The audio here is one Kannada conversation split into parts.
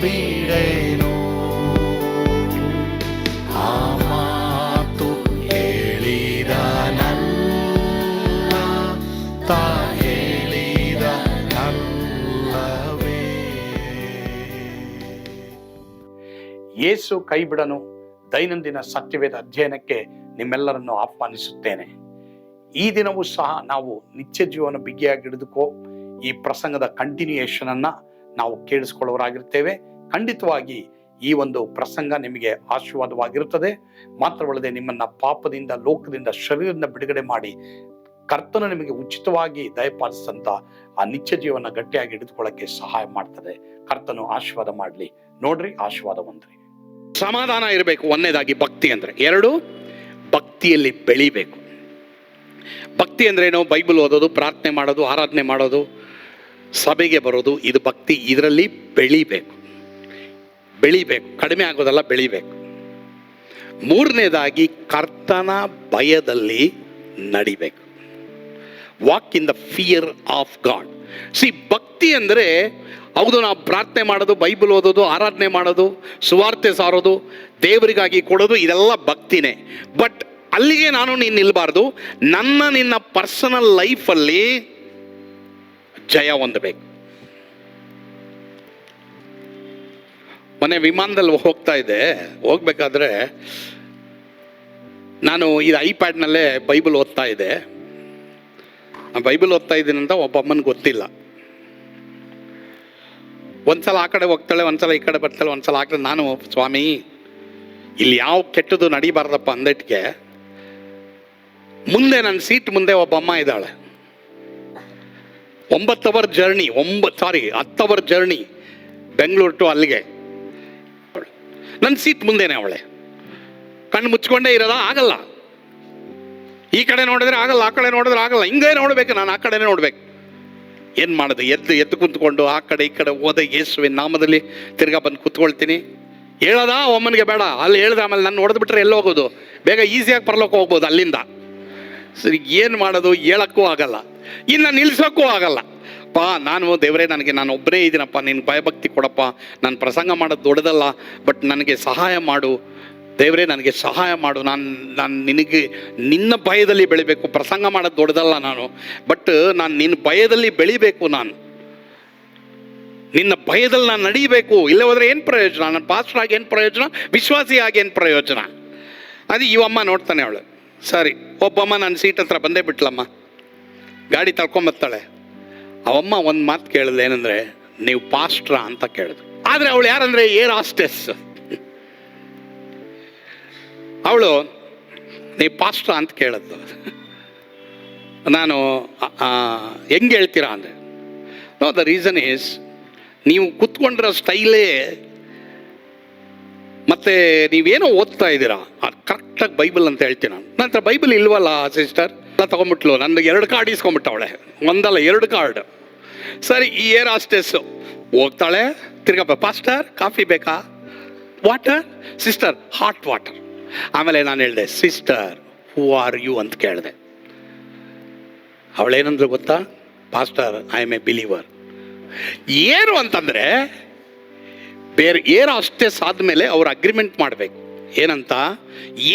ಬಿಡೆನು. ಆ ಮಾತು ಹೇಳಿದ ನನ್ನ ತಾ ಹೇಳಿದ ನಲ್ಲವೇ. ಯೇಸು ಕೈ ಬಿಡನು ದೈನಂದಿನ ಸತ್ಯವೇದ ಅಧ್ಯಯನಕ್ಕೆ ನಿಮ್ಮೆಲ್ಲರನ್ನು ಆಹ್ವಾನಿಸುತ್ತೇನೆ. ಈ ದಿನವೂ ಸಹ ನಾವು ನಿತ್ಯ ಜೀವನ ಬಿಗಿಯಾಗಿ ಹಿಡಿದುಕೋ ಈ ಪ್ರಸಂಗದ ಕಂಟಿನ್ಯೂಯೇಷನ್ ಅನ್ನ ನಾವು ಕೇಳಿಸ್ಕೊಳ್ಳೋರಾಗಿರ್ತೇವೆ. ಖಂಡಿತವಾಗಿ ಈ ಒಂದು ಪ್ರಸಂಗ ನಿಮಗೆ ಆಶೀರ್ವಾದವಾಗಿರುತ್ತದೆ. ಮಾತ್ರವಲ್ಲದೆ ನಿಮ್ಮನ್ನ ಪಾಪದಿಂದ, ಲೋಕದಿಂದ, ಶರೀರದಿಂದ ಬಿಡುಗಡೆ ಮಾಡಿ ಕರ್ತನು ನಿಮಗೆ ಉಚಿತವಾಗಿ ದಯಪಾಲಿಸಿದಂತ ಆ ನಿತ್ಯ ಜೀವನ ಗಟ್ಟಿಯಾಗಿ ಹಿಡಿದುಕೊಳ್ಳಕ್ಕೆ ಸಹಾಯ ಮಾಡ್ತದೆ. ಕರ್ತನು ಆಶೀರ್ವಾದ ಮಾಡಲಿ. ನೋಡ್ರಿ, ಆಶೀರ್ವಾದ ಹೊಂದ್ರಿ. ಸಮಾಧಾನ ಇರಬೇಕು. ಒಂದನೇದಾಗಿ ಭಕ್ತಿ ಅಂದ್ರೆ, ಎರಡು ಭಕ್ತಿಯಲ್ಲಿ ಬೆಳಿಬೇಕು. ಭಕ್ತಿ ಅಂದ್ರೆ ಏನು? ಬೈಬಲ್ ಓದೋದು, ಪ್ರಾರ್ಥನೆ ಮಾಡೋದು, ಆರಾಧನೆ ಮಾಡೋದು, ಸಭೆಗೆ ಬರೋದು, ಇದು ಭಕ್ತಿ. ಇದರಲ್ಲಿ ಬೆಳಿಬೇಕು. ಕಡಿಮೆ ಆಗೋದಲ್ಲ, ಬೆಳಿಬೇಕು. ಮೂರನೇದಾಗಿ ಕರ್ತನ ಭಯದಲ್ಲಿ ನಡಿಬೇಕು. Walk in the fear of god. ಭಕ್ತಿ ಅಂದ್ರೆ ಹೌದು, ನಾವು ಪ್ರಾರ್ಥನೆ ಮಾಡೋದು, ಬೈಬಲ್ ಓದೋದು, ಆರಾಧನೆ ಮಾಡೋದು, ಸುವಾರ್ತೆ ಸಾರೋದು, ದೇವರಿಗಾಗಿ ಕೊಡೋದು, ಇದೆಲ್ಲ ಭಕ್ತಿನೇ. ಬಟ್ ಅಲ್ಲಿಗೆ ನಾನು ನೀನು ನಿಲ್ಬಾರ್ದು. ನಿನ್ನ ಪರ್ಸನಲ್ ಲೈಫಲ್ಲಿ ಜಯ ಹೊಂದಬೇಕು. ಮೊನ್ನೆ ವಿಮಾನದಲ್ಲಿ ಹೋಗ್ಬೇಕಾದ್ರೆ ನಾನು ಇದು ಐಪ್ಯಾಡ್ನಲ್ಲೇ ಬೈಬಲ್ ಓದ್ತಾ ಇದ್ದೆ. ಬೈಬಲ್ ಓದ್ತಾ ಇದ್ದೀನಿ ಅಂತ ಒಬ್ಬ ಅಮ್ಮನಿಗೆ ಗೊತ್ತಿಲ್ಲ. ಒಂದ್ಸಲ ಆ ಕಡೆ ಹೋಗ್ತಾಳೆ, ಒಂದ್ಸಲ ಈ ಕಡೆ ಬರ್ತಾಳೆ, ಒಂದ್ಸಲ ಆ ಕಡೆ. ನಾನು, ಸ್ವಾಮಿ, ಇಲ್ಲಿ ಯಾವ ಕೆಟ್ಟದ್ದು ನಡಿಬಾರ್ದಪ್ಪ ಅಂದಟ್ಟಿಗೆ ಮುಂದೆ ನನ್ನ ಸೀಟ್ ಮುಂದೆ ಒಬ್ಬ ಅಮ್ಮ ಇದ್ದಾಳೆ. 10 ಅವರ್ ಜರ್ನಿ ಬೆಂಗಳೂರು ಟು ಅಲ್ಲಿಗೆ. ನನ್ನ ಸೀಟ್ ಮುಂದೆನೆ ಅವಳೆ. ಕಣ್ಣು ಮುಚ್ಕೊಂಡೇ ಇರೋದ? ಆಗಲ್ಲ. ಈ ಕಡೆ ನೋಡಿದ್ರೆ ಆಗಲ್ಲ, ಆ ಕಡೆ ನೋಡಿದ್ರೆ ಆಗಲ್ಲ. ಹಿಂಗೆ ನೋಡ್ಬೇಕು, ನಾನು ಆ ಕಡೆನೇ ನೋಡ್ಬೇಕು. ಏನು ಮಾಡೋದು? ಎದ್ದು ಕುಂತ್ಕೊಂಡು ಆ ಕಡೆ ಈ ಕಡೆ ಹೋದ ಯೇಸುವಿನ ನಾಮದಲ್ಲಿ ತಿರ್ಗಾ ಬಂದು ಕುತ್ಕೊಳ್ತೀನಿ. ಹೇಳೋದ ಒಮ್ಮನಿಗೆ ಬೇಡ. ಅಲ್ಲಿ ಹೇಳ್ದೆ ಆಮೇಲೆ ನಾನು ಹೊಡೆದ್ಬಿಟ್ರೆ ಎಲ್ಲಿ ಹೋಗೋದು? ಬೇಗ ಈಸಿಯಾಗಿ ಪರಲೋಕ ಹೋಗ್ಬೋದು ಅಲ್ಲಿಂದ. ಸರಿ, ಏನು ಮಾಡೋದು? ಹೇಳಕ್ಕೂ ಆಗಲ್ಲ, ಇನ್ನು ನಿಲ್ಸೋಕ್ಕೂ ಆಗಲ್ಲ. ನಾನು ದೇವರೇ, ನಾನು ಒಬ್ಬರೇ ಇದ್ದೀನಪ್ಪ, ನಿನ್ನ ಭಯಭಕ್ತಿ ಕೊಡಪ್ಪ. ನಾನು ಪ್ರಸಂಗ ಮಾಡೋದು ದೊಡ್ಡದಲ್ಲ, ಬಟ್ ನನಗೆ ಸಹಾಯ ಮಾಡು ದೇವರೇ, ನನಗೆ ಸಹಾಯ ಮಾಡು. ನಾನು ನಿನ್ನ ಭಯದಲ್ಲಿ ಬೆಳಿಬೇಕು. ಪ್ರಸಂಗ ಮಾಡೋದು ದೊಡ್ಡದಲ್ಲ ನಾನು, ಬಟ್ ನಾನು ನಿನ್ನ ಭಯದಲ್ಲಿ ಬೆಳಿಬೇಕು. ನಾನು ನಿನ್ನ ಭಯದಲ್ಲಿ ನಾನು ನಡೀಬೇಕು. ಇಲ್ಲೇ ಹೋದ್ರೆ ಏನು ಪ್ರಯೋಜನ? ನಾನು ಪಾಸ್ಟರ್ ಆಗಿ ಏನು ಪ್ರಯೋಜನ? ವಿಶ್ವಾಸಿಯಾಗಿ ಏನು ಪ್ರಯೋಜನ? ಅದು ಇವಮ್ಮ ನೋಡ್ತಾನೆ ಅವಳು. ಸರಿ, ಒಬ್ಬಮ್ಮ ನನ್ನ ಸೀಟ್ ಹತ್ರ ಬಂದೇ ಬಿಟ್ಲಮ್ಮ, ಗಾಡಿ ತಳ್ಕೊಂಬತ್ತಾಳೆ. ಅವಮ್ಮ ಒಂದು ಮಾತು ಕೇಳಿದ್ಲು, ಏನಂದರೆ, ನೀವು ಪಾಸ್ಟ್ರಾ ಅಂತ ಕೇಳಿದ್ರು. ಆದರೆ ಅವಳು ಯಾರಂದರೆ ಏರ್ ಹಾಸ್ಟೆಸ್. ಅವಳು ನೀವು ಪಾಸ್ಟ್ರಾ ಅಂತ ಕೇಳಿದ್ಲು. ನಾನು ಹೆಂಗೆ ಹೇಳ್ತೀರಾ ಅಂದರೆ, ನೋ, ದ ರೀಸನ್ ಈಸ್ ನೀವು ಕುತ್ಕೊಂಡಿರೋ ಸ್ಟೈಲೇ ಮತ್ತು ನೀವೇನೋ ಓದ್ತಾ ಇದ್ದೀರಾ ಕರೆಕ್ಟಾಗಿ ಬೈಬಲ್ ಅಂತ ಹೇಳ್ತೀನಿ ನಾನು. ನಂತರ ಬೈಬಲ್ ಇಲ್ವಲ್ಲ ಸಿಸ್ಟರ್ ಎಲ್ಲ ತೊಗೊಂಬಿಟ್ಲು. ನನಗೆ 2 ಕಾರ್ಡ್ ಇಸ್ಕೊಂಬಿಟ್ಟವಳೆ, ಒಂದಲ್ಲ 2 ಕಾರ್ಡ್. ಸರಿ, ಈ ಏರ್ ಹಾಸ್ಟೆಸ್ಸು ಹೋಗ್ತಾಳೆ, ತಿರ್ಗಾ ಪಾಸ್ಟರ್ ಕಾಫಿ ಬೇಕಾ? ವಾಟರ್? Sister hot water. ಆಮೇಲೆ ನಾನು ಹೇಳಿದೆ, ಸಿಸ್ಟರ್ ಹೂ ಆರ್ ಯು ಅಂತ ಕೇಳಿದೆ. ಅವಳೇನಂದ್ರು ಗೊತ್ತಾ? Pastor, I am A believer. ಏನು ಅಂತಂದರೆ, ಬೇರೆ ಏರ್ ಹಾಸ್ಟೆಸ್ ಆದಮೇಲೆ ಅವ್ರು ಅಗ್ರಿಮೆಂಟ್ ಮಾಡಬೇಕು. ಏನಂತ?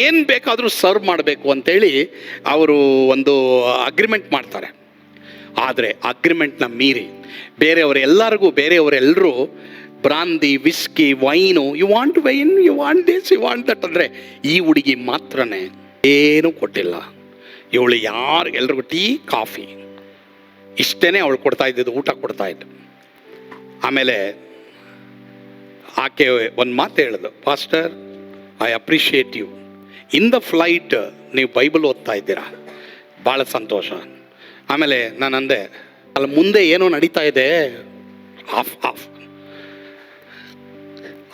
ಏನು ಬೇಕಾದರೂ ಸರ್ವ್ ಮಾಡಬೇಕು ಅಂತೇಳಿ ಅವರು ಒಂದು ಅಗ್ರಿಮೆಂಟ್ ಮಾಡ್ತಾರೆ. ಆದರೆ ಅಗ್ರಿಮೆಂಟ್ನ ಮೀರಿ ಬೇರೆಯವರೆಲ್ಲರೂ brandy, whisky, wine, you want wine, you want this, you want that ಅಂದರೆ, ಈ ಹುಡುಗಿ ಮಾತ್ರನೇ ಏನೂ ಕೊಟ್ಟಿಲ್ಲ. ಇವಳು ಎಲ್ರಿಗೂ ಟೀ, ಕಾಫಿ ಇಷ್ಟೇ ಅವಳು ಕೊಡ್ತಾ ಇದ್ದಿದ್ದು, ಊಟ ಕೊಡ್ತಾ ಇದ್ದು. ಆಮೇಲೆ ಆಕೆ ಒಂದು ಮಾತು ಹೇಳಿದ್ರು, pastor, I appreciate you. In the flight ನೀವು ಬೈಬಲ್ ಓದ್ತಾ ಇದ್ದೀರಾ, ಭಾಳ ಸಂತೋಷ. ಆಮೇಲೆ ನಾನು ಅಂದೆ, ಅಲ್ಲಿ ಮುಂದೆ ಏನೋ ನಡೀತಾ ಇದೆ, ಆಫ್.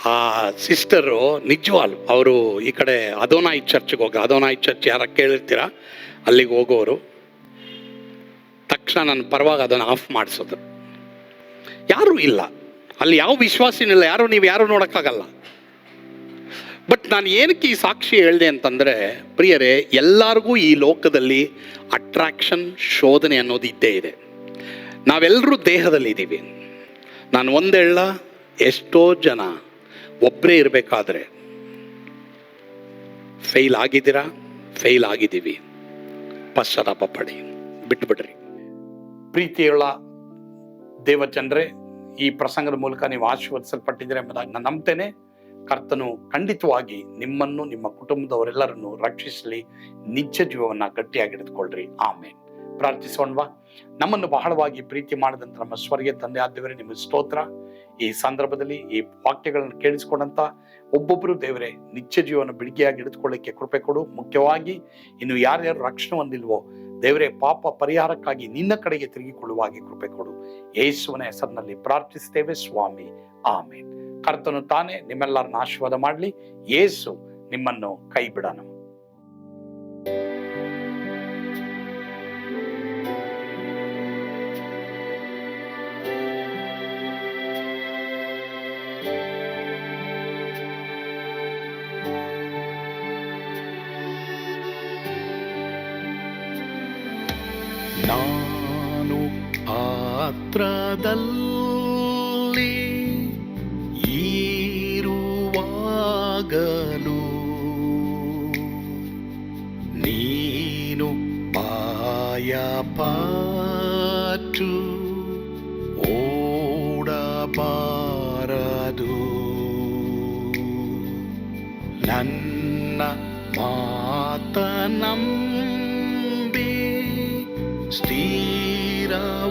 ಆ ಸಿಸ್ಟರು ನಿಜವಾಗ್ಲು ಅವರು ಈ ಕಡೆ ಅದೋನಾಯಿ ಚರ್ಚ್ಗೆ ಅದೋನಾಯಿ ಚರ್ಚ್ ಯಾರ ಕೇಳಿರ್ತೀರ, ಅಲ್ಲಿಗೆ ಹೋಗೋರು. ತಕ್ಷಣ ನನ್ನ ಪರವಾಗಿ ಅದನ್ನು ಆಫ್ ಮಾಡಿಸಿದ್ರು. ಯಾರೂ ಇಲ್ಲ ಅಲ್ಲಿ, ಯಾವ ವಿಶ್ವಾಸಿನಿಲ್ಲ, ನೀವು ಯಾರು ನೋಡೋಕ್ಕಾಗಲ್ಲ. ಬಟ್ ನಾನು ಏನಕ್ಕೆ ಈ ಸಾಕ್ಷಿ ಹೇಳಿದೆ ಅಂತಂದರೆ, ಪ್ರಿಯರೇ, ಎಲ್ಲರಿಗೂ ಈ ಲೋಕದಲ್ಲಿ ಅಟ್ರಾಕ್ಷನ್, ಶೋಧನೆ ಅನ್ನೋದು ಇದ್ದೇ ಇದೆ. ನಾವೆಲ್ಲರೂ ದೇಹದಲ್ಲಿದ್ದೀವಿ. ನಾನು 1 ಹೇಳ, ಎಷ್ಟೋ ಜನ ಒಬ್ಬರೇ ಇರಬೇಕಾದ್ರೆ ಫೇಲ್ ಆಗಿದ್ದೀರಾ, ಫೇಲ್ ಆಗಿದ್ದೀವಿ. ಪಶ್ಚಾತ್ತಾಪ ಪಡಿ, ಬಿಟ್ಬಿಡ್ರಿ. ಪ್ರೀತಿಯುಳ್ಳ ದೇವಜನರೇ, ಈ ಪ್ರಸಂಗದ ಮೂಲಕ ನೀವು ಆಶೀರ್ವದಿಸಲ್ಪಟ್ಟಿದ್ದೀರಾ ಎಂಬುದಾಗಿ ನಾನು ನಂಬ್ತೇನೆ. ಕರ್ತನು ಖಂಡಿತವಾಗಿ ನಿಮ್ಮನ್ನು, ನಿಮ್ಮ ಕುಟುಂಬದವರೆಲ್ಲರನ್ನು ರಕ್ಷಿಸಲಿ. ನಿಜ ಜೀವವನ್ನ ಗಟ್ಟಿಯಾಗಿ ಹಿಡಿದುಕೊಳ್ಳ್ರಿ. ಆಮೇಲೆ ಪ್ರಾರ್ಥಿಸೋಣವಾ? ನಮ್ಮನ್ನು ಬಹಳವಾಗಿ ಪ್ರೀತಿ ಮಾಡಿದಂತ ನಮ್ಮ ಸ್ವರ್ಗೀಯ ತಂದೆ ಆದವರೇ, ನಿಮ್ಮ ಸ್ತೋತ್ರ. ಈ ಸಂದರ್ಭದಲ್ಲಿ ಈ ವಾಕ್ಯಗಳನ್ನು ಕೇಳಿಸಿಕೊಂಡಂತ ಒಬ್ಬೊಬ್ಬರು ದೇವರೇ ನಿತ್ಯ ಜೀವನ ಬಿಡುಗೆಯಾಗಿ ಹಿಡಿದುಕೊಳ್ಳಿಕ್ಕೆ ಕೃಪೆ ಕೊಡು. ಮುಖ್ಯವಾಗಿ ಇನ್ನು ಯಾರ್ಯಾರು ರಕ್ಷಣೆ ಹೊಂದಿಲ್ವೋ ದೇವರೇ, ಪಾಪ ಪರಿಹಾರಕ್ಕಾಗಿ ನಿನ್ನ ಕಡೆಗೆ ತಿರುಗಿಕೊಳ್ಳುವಾಗಿ ಕೃಪೆ ಕೊಡು. ಯೇಸುವಿನ ಹೆಸರಿನಲ್ಲಿ ಪ್ರಾರ್ಥಿಸ್ತೇವೆ ಸ್ವಾಮಿ, ಆಮೇನ್. ಕರ್ತನು ತಾನೇ ನಿಮ್ಮೆಲ್ಲರನ್ನ ಆಶೀರ್ವಾದ ಮಾಡಲಿ. ಯೇಸು ನಿಮ್ಮನ್ನು ಕೈ ಬಿಡನು. ನಾನು ಆತ್ರದಲ್ಲಿ ಇರುವಾಗಲೂ ನೀನು ಭಯಪಟ್ಟು ಓಡಬಾರದು. ನನ್ನ ಮಾತನಂಬಿ ಸ್ಥಿರವಾಗಿರು.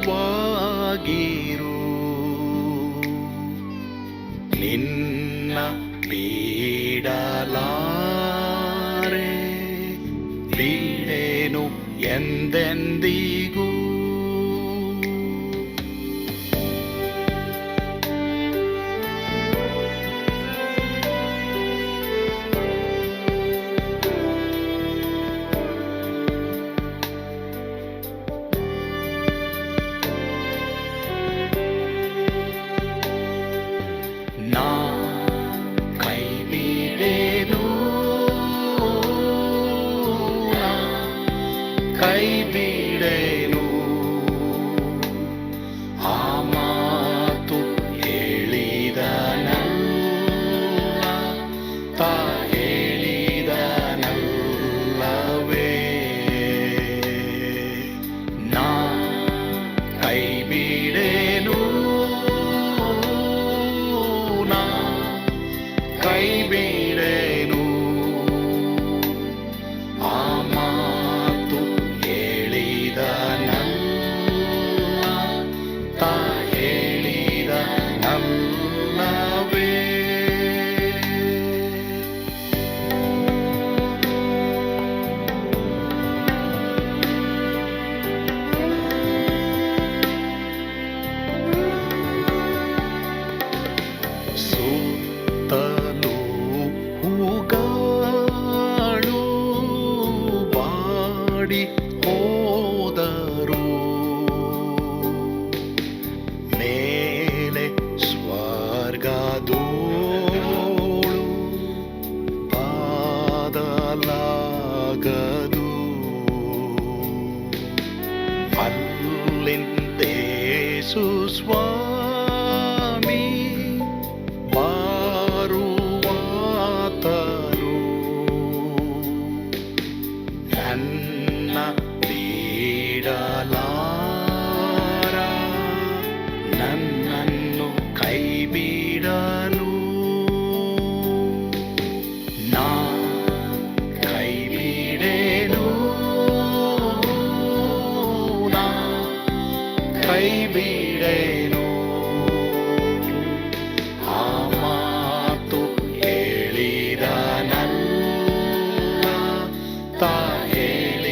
ನಿನ್ನ ಬಿಡಲಾರೆ, ಬಿಡೆನು ಎಂದೆಂದಿಗೂ. ಕೈ ಬಿಡೆನು, ಆ ಮಾತು ಹೇಳಿದನಲ್ಲ, ತಾ ಹೇಳಿದನಲ್ಲವೇ. ನಾ ಕೈ ಬಿಡೆನು, ನಾ ಕೈ ಬಿಡೆನು, ಆ ಮಾತು ಹೇಳಿದನಲ್ಲ, ತಾ ಹೇಳಿದನಲ್ಲವೇ. ಸುತ್ತಲೂ ಹೂಗಳು ಬಾಡಿ ಹೋದರು, ಮೇಲೆ ಸ್ವರ್ಗದೋಳು ಬಾದಲಾಗದು. ಅಲ್ಲಿಂದೇಸು ಸ್ವಾಮಿ ಬಾರುವಾತನು, ನನ್ನ ಬಿಡಲಾರ, ನನ್ನನ್ನು ಕೈ ಬಿಡನು. ನಾ ಕೈ ಬಿಡೆನು, ನಾ ಕೈ ಬಿಡೆನು, ಆ ಮಾತು ಹೇಳಿದನಲ್ಲ, ತಾ ಹೇಳಿದನಲ್ಲವೇ.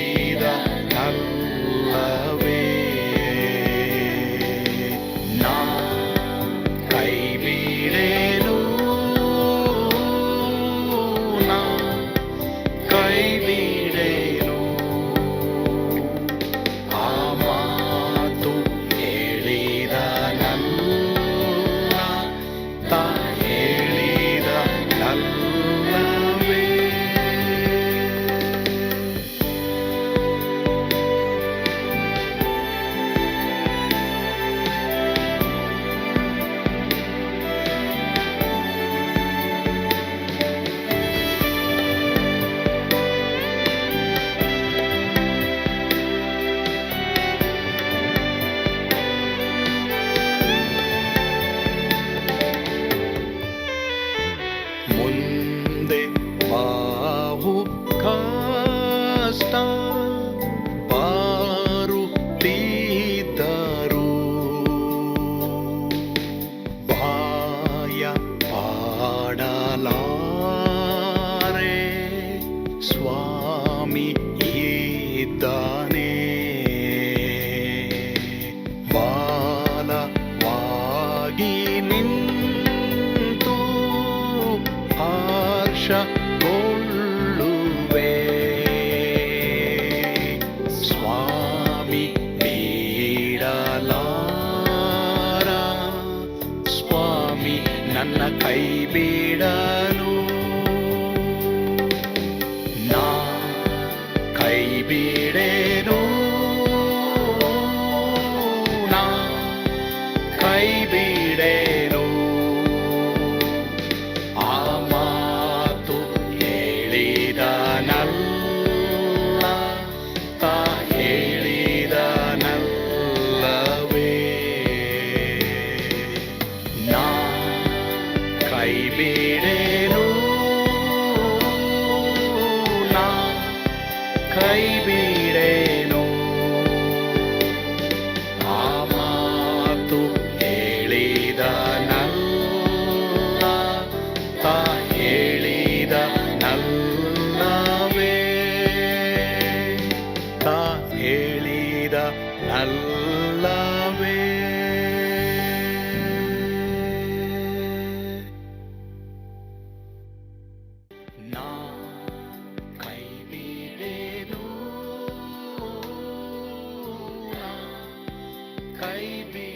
ಇದ್ದಾನೆ. ಬಾಲವಾಗಿ ನಿಂತು ಹರ್ಷಗೊಳ್ಳುವೆ. ಸ್ವಾಮಿ ಬಿಡಲಾರ, ಸ್ವಾಮಿ ನನ್ನ ಕೈ ಬಿಡಲು. ನಾ ಕೈ ಬಿಡೇನು, ನಾ ಕೈ ಬಿಡೇನು. ಆ ಮಾತು ಹೇಳಿದನಲ್ಲ, ತಾ ಹೇಳಿದನಲ್ಲವೇ. ನಾ ಕೈ ಬಿಡೇನು, ನಾ ಕೈ ಬಿಡೇನು. ಆ ಮಾತು ಹೇಳಿದನಲ್ಲ, ತಾ ಹೇಳಿದನಲ್ಲವೇ, ತಾ ಹೇಳಿದನಲ್ಲವೇ. ನಾ ಕೈ ಬಿಡೇನು, ನಾ ಕೈ ಬಿಡೇನು.